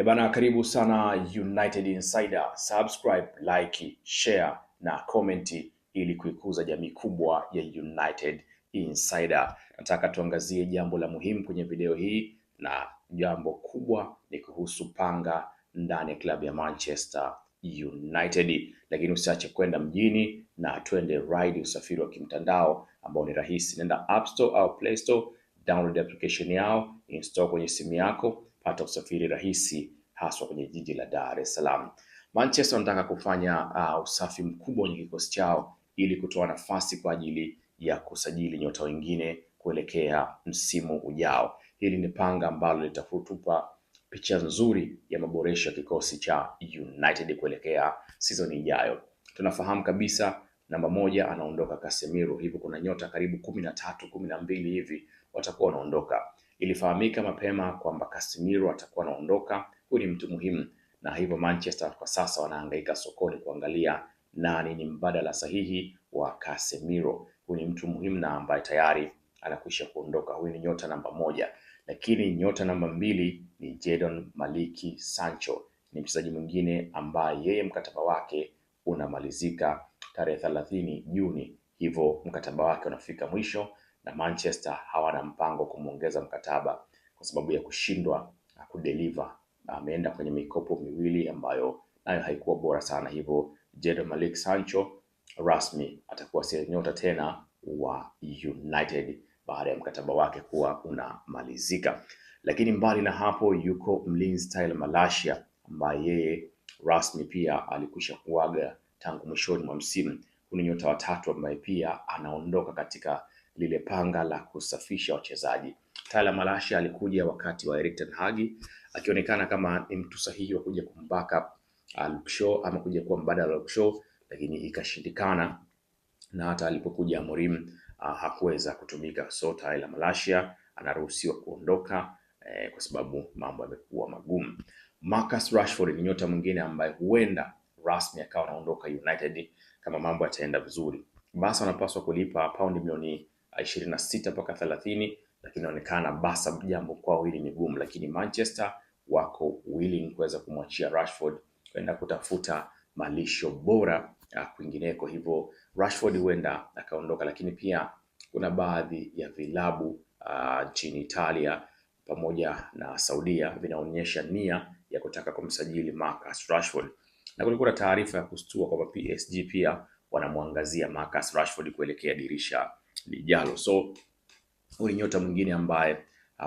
Bana, karibu sana United Insider. Subscribe, like, share na comment ili kuikuza jamii kubwa ya United Insider. Nataka tuangazie jambo la muhimu kwenye video hii, na jambo kubwa ni kuhusu panga ndani ya klabu ya Manchester United. Lakini usiache kwenda mjini na twende ride, usafiri wa kimtandao ambao ni rahisi. Nenda App Store au Play Store, download application yao, install kwenye simu yako, pata usafiri rahisi haswa kwenye jiji la Dar es Salaam. Manchester wanataka kufanya usafi mkubwa kwenye kikosi chao ili kutoa nafasi kwa ajili ya kusajili nyota wengine kuelekea msimu ujao. Hili ni panga ambalo litakutupa picha nzuri ya maboresho ya kikosi cha United kuelekea season ijayo. Tunafahamu kabisa namba moja anaondoka Casemiro, hivyo kuna nyota karibu 13, 12 hivi watakuwa wanaondoka. Ilifahamika mapema kwamba Casemiro atakuwa anaondoka. Huyu ni mtu muhimu, na hivyo Manchester kwa sasa wanahangaika sokoni kuangalia nani ni mbadala sahihi wa Casemiro. Huyu ni mtu muhimu na ambaye tayari anakwisha kuondoka. Huyu ni nyota namba moja, lakini nyota namba mbili ni Jadon Maliki Sancho. Ni mchezaji mwingine ambaye yeye mkataba wake unamalizika tarehe 30 Juni, hivyo mkataba wake unafika mwisho na Manchester hawana mpango kumuongeza mkataba kwa sababu ya kushindwa kudeliver. Ameenda kwenye mikopo miwili ambayo nayo haikuwa bora sana, hivyo Jadon Malik Sancho rasmi atakuwa si nyota tena wa United baada ya mkataba wake kuwa unamalizika. Lakini mbali na hapo, yuko mlinzi Tyle Malacia ambaye yeye rasmi pia alikwisha kuaga tangu mwishoni mwa msimu. Kuna nyota watatu ambaye pia anaondoka katika lile panga la kusafisha wachezaji. Tyle Malacia alikuja wakati wa Erik ten Hag akionekana kama ni mtu sahihi wa kuja kumbaka Luke Shaw ama kuja kuwa mbadala wa Luke Shaw, lakini ikashindikana, na hata alipokuja Amorim hakuweza kutumika. So Tyle Malacia anaruhusiwa kuondoka kwa sababu mambo yamekuwa magumu. Marcus Rashford ni nyota mwingine ambaye huenda rasmi akawa anaondoka United kama mambo yataenda vizuri. Basi wanapaswa kulipa paundi milioni 26 mpaka 30, lakini inaonekana basa jambo kwao hili ni gumu, lakini Manchester wako willing kuweza kumwachia Rashford kwenda kutafuta malisho bora kwingineko. Hivyo Rashford huenda akaondoka, lakini pia kuna baadhi ya vilabu nchini Italia pamoja na Saudia vinaonyesha nia ya kutaka kumsajili Marcus Rashford, na kulikuwa na taarifa ya kustua kwamba PSG pia wanamwangazia Marcus Rashford kuelekea dirisha lijalo. So huyu nyota mwingine ambaye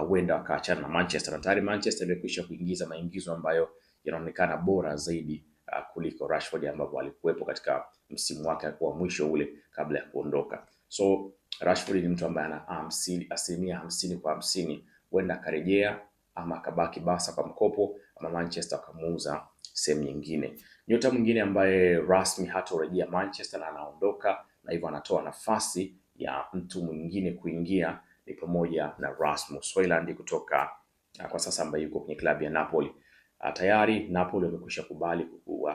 huenda akaachana na Manchester, na tayari Manchester imekwisha kuingiza maingizo ambayo yanaonekana bora zaidi kuliko Rashford ambapo alikuwepo katika msimu wake wa mwisho ule kabla ya kuondoka. So Rashford ni mtu ambaye ana asilimia 50-50, huenda akarejea ama akabaki basa kwa mkopo ama Manchester akamuuza sehemu nyingine. Nyota mwingine ambaye rasmi hatorejea Manchester na anaondoka na hivyo anatoa nafasi ya mtu mwingine kuingia ni pamoja na Rasmus Hojlund kutoka kwa sasa ambaye yuko kwenye klabu ya Napoli. Tayari Napoli wamekwisha kubali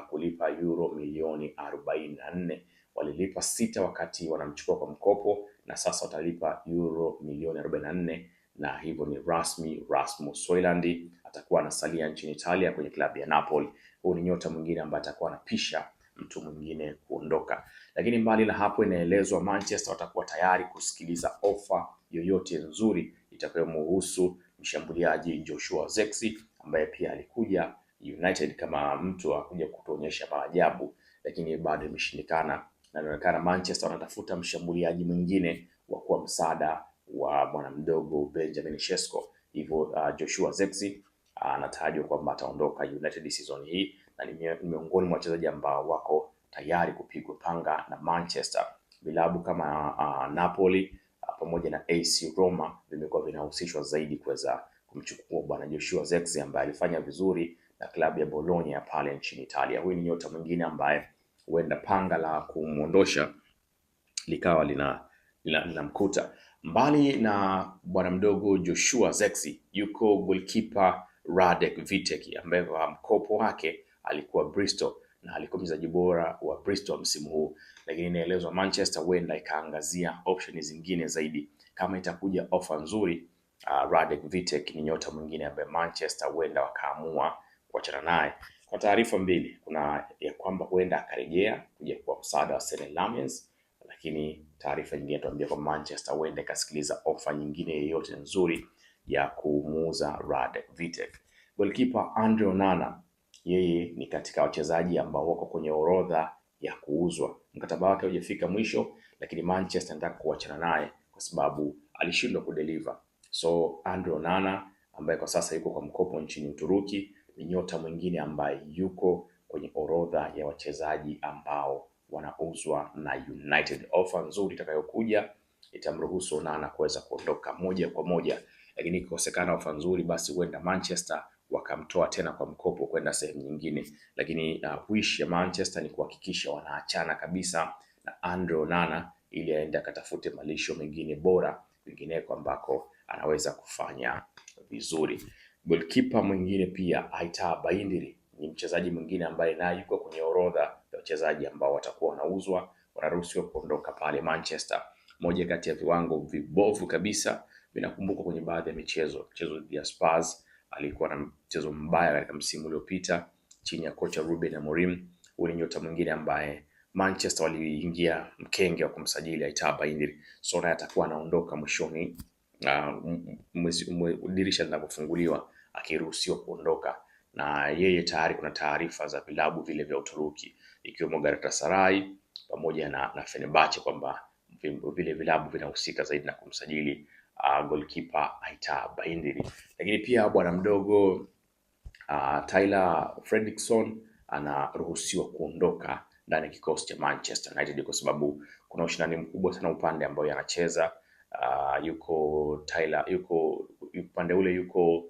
kulipa euro milioni 44. Walilipa 6 wakati wanamchukua kwa mkopo, na sasa watalipa euro milioni 44, na hivyo ni rasmi Rasmus Hojlund atakuwa anasalia nchini Italia kwenye klabu ya Napoli. Huyu ni nyota mwingine ambaye atakuwa anapisha mtu mwingine kuondoka. Lakini mbali na hapo, inaelezwa Manchester watakuwa tayari kusikiliza ofa yoyote nzuri itakayomhusu mshambuliaji Joshua Zexi ambaye pia alikuja United kama mtu akuja kutuonyesha maajabu, lakini bado imeshindikana, na inaonekana Manchester wanatafuta mshambuliaji mwingine wa kuwa msaada wa bwana mdogo Benjamin Sesko. Hivyo Joshua Zexi anatajwa kwamba ataondoka United season hii, na ni miongoni mwa wachezaji ambao wako tayari kupigwa panga na Manchester. Vilabu kama Napoli pamoja na AC Roma vimekuwa vinahusishwa zaidi kuweza kumchukua bwana Joshua Zexi ambaye alifanya vizuri na klabu ya Bologna pale nchini Italia. Huyu ni nyota mwingine ambaye huenda panga la kumuondosha likawa linamkuta. Mbali na bwana mdogo Joshua Zexi, yuko goalkeeper Radek Vitek ambaye kwa mkopo wake alikuwa Bristol na alikuwa mchezaji bora wa Bristol msimu huu, lakini inaelezwa Manchester huenda ikaangazia option zingine zaidi kama itakuja ofa nzuri. Radek Vitek ni nyota mwingine ambaye Manchester huenda wakaamua kuachana naye. Kwa taarifa mbili, kuna ya kwamba huenda akarejea kuja kwa msaada wa Senne Lammens, lakini taarifa nyingine tuambia kwa Manchester huenda ikasikiliza ofa nyingine yoyote nzuri ya kumuuza Radek Vitek. Goalkeeper Andre Onana, yeye ni katika wachezaji ambao wako kwenye orodha ya kuuzwa. Mkataba wake hujafika mwisho, lakini Manchester anataka kuachana naye kwa sababu alishindwa kudeliver. So Andre Onana ambaye kwa sasa yuko kwa mkopo nchini Uturuki ni nyota mwingine ambaye yuko kwenye orodha ya wachezaji ambao wanauzwa na United. Ofa nzuri itakayokuja itamruhusu Onana kuweza kuondoka moja kwa moja, lakini ikikosekana ofa nzuri, basi huenda Manchester wakamtoa tena kwa mkopo kwenda sehemu nyingine. Lakini wish ya Manchester ni kuhakikisha wanaachana kabisa na Andre Onana ili aende akatafute malisho mengine bora kwingineko ambako anaweza kufanya vizuri. Goalkeeper mwingine pia Aita Baindiri ni mchezaji mwingine ambaye naye yuko kwenye orodha ya wachezaji ambao watakuwa wanauzwa, wanaruhusiwa kuondoka pale Manchester. Moja kati ya viwango vibovu kabisa vinakumbuka kwenye baadhi ya mchezo ya Spurs, alikuwa na mchezo mbaya katika msimu uliopita chini ya kocha Ruben Amorim. Huyu ni nyota mwingine ambaye Manchester waliingia mkenge wa kumsajili Aita Baindiri, so naye atakuwa anaondoka mwishoni dirisha linapofunguliwa akiruhusiwa kuondoka. Na yeye tayari kuna taarifa za vilabu vile vya Uturuki ikiwemo Galatasaray pamoja na Fenerbahce kwamba vile vilabu vinahusika zaidi na kumsajili goalkeeper Aita Baindiri. Lakini pia bwana mdogo Tyler Fredrickson anaruhusiwa kuondoka ndani ya kikosi cha Manchester United kwa sababu kuna ushindani mkubwa sana upande ambao yanacheza. Yuko Tyler, yuko upande ule, yuko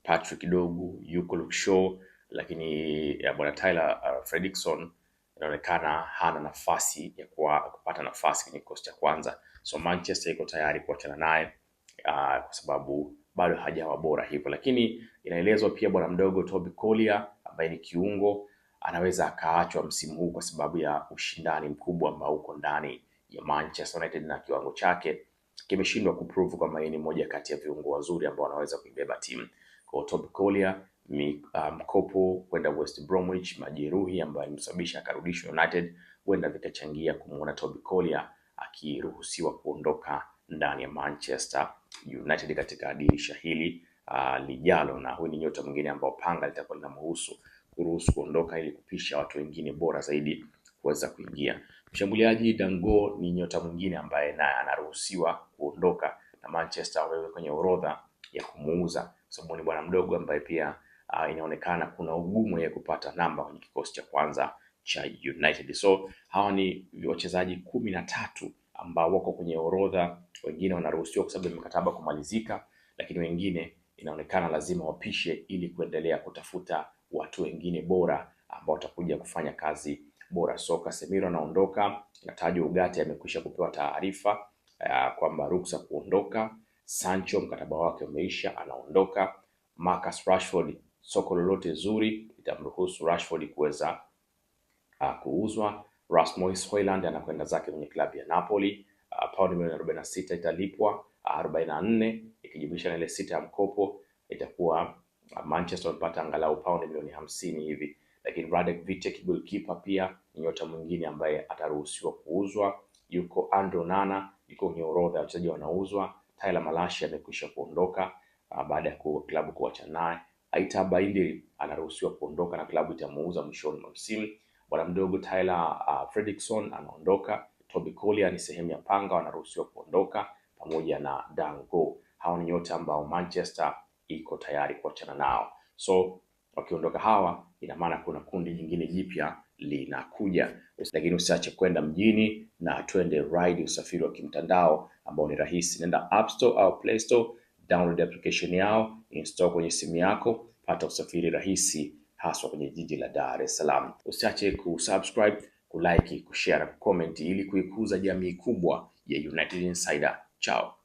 Patrick Dogu, yuko Luke Shaw, lakini bwana Tyler Fredrickson inaonekana hana nafasi ya kupata nafasi kwenye kikosi cha kwanza. So Manchester iko tayari kuachana naye kwa sababu bado hajawa bora hivyo. Lakini inaelezwa pia bwana mdogo Toby Collier ambaye ni kiungo anaweza akaachwa msimu huu kwa sababu ya ushindani mkubwa ambao uko ndani ya Manchester United na kiwango chake kimeshindwa kuprove kwamba yeye ni moja kati ya viungo wazuri ambao wanaweza kuibeba timu. Kwa Toby Collier mkopo kwenda West Bromwich, majeruhi ambayo alimsababisha akarudishwa United, huenda vikachangia kumuona Toby Collier akiruhusiwa kuondoka ndani ya Manchester United katika dirisha hili lijalo. Na huyu ni nyota mwingine ambao panga litakuwa linamruhusu kuondoka ili kupisha watu wengine bora zaidi kuweza kuingia. Mshambuliaji Dango ni nyota mwingine ambaye naye anaruhusiwa kuondoka na Manchester wawe kwenye orodha ya kumuuza, sababu ni bwana mdogo ambaye pia inaonekana kuna ugumu ya kupata namba kwenye kikosi cha kwanza cha United. So hawa ni wachezaji 13 ambao wako kwenye orodha. Wengine wanaruhusiwa kwa sababu ya mkataba kumalizika, lakini wengine inaonekana lazima wapishe ili kuendelea kutafuta watu wengine bora ambao watakuja kufanya kazi bora. So Casemiro anaondoka, natajwa Ugarte amekwisha kupewa taarifa kwamba ruksa kuondoka. Sancho mkataba wake umeisha, anaondoka. Marcus Rashford, soko lolote zuri litamruhusu Rashford kuweza kuuzwa. Rasmus Hojlund anakwenda zake kwenye klabu ya Napoli. Paundi milioni 46 italipwa, 44 ikijumlisha na ile 6 ya mkopo, itakuwa Manchester wamepata angalau paundi milioni 50 hivi. Lakini Radek Vitek goalkeeper pia ni nyota mwingine ambaye ataruhusiwa kuuzwa. Yuko Andre Onana, yuko kwenye orodha ya wachezaji wanauzwa. Tyler Malacia amekwisha kuondoka baada ya klabu kuachana naye. Aita Baindiri anaruhusiwa kuondoka na klabu itamuuza mwishoni mwa msimu. Bwana mdogo Tyler Fredrickson anaondoka. Toby Collier ni sehemu ya panga, wanaruhusiwa kuondoka pamoja na Dango. Hao ni nyota ambao Manchester iko tayari kuachana nao. So wakiondoka hawa, ina maana kuna kundi jingine jipya linakuja. Lakini usiache kwenda mjini na twende ride, usafiri wa kimtandao ambao ni rahisi. Nenda App Store au Play Store, download application yao, install kwenye simu yako, pata usafiri rahisi haswa kwenye jiji la Dar es Salaam. Usiache kusubscribe, kulike, kushare na kucomment ili kuikuza jamii kubwa ya United Insider. Ciao.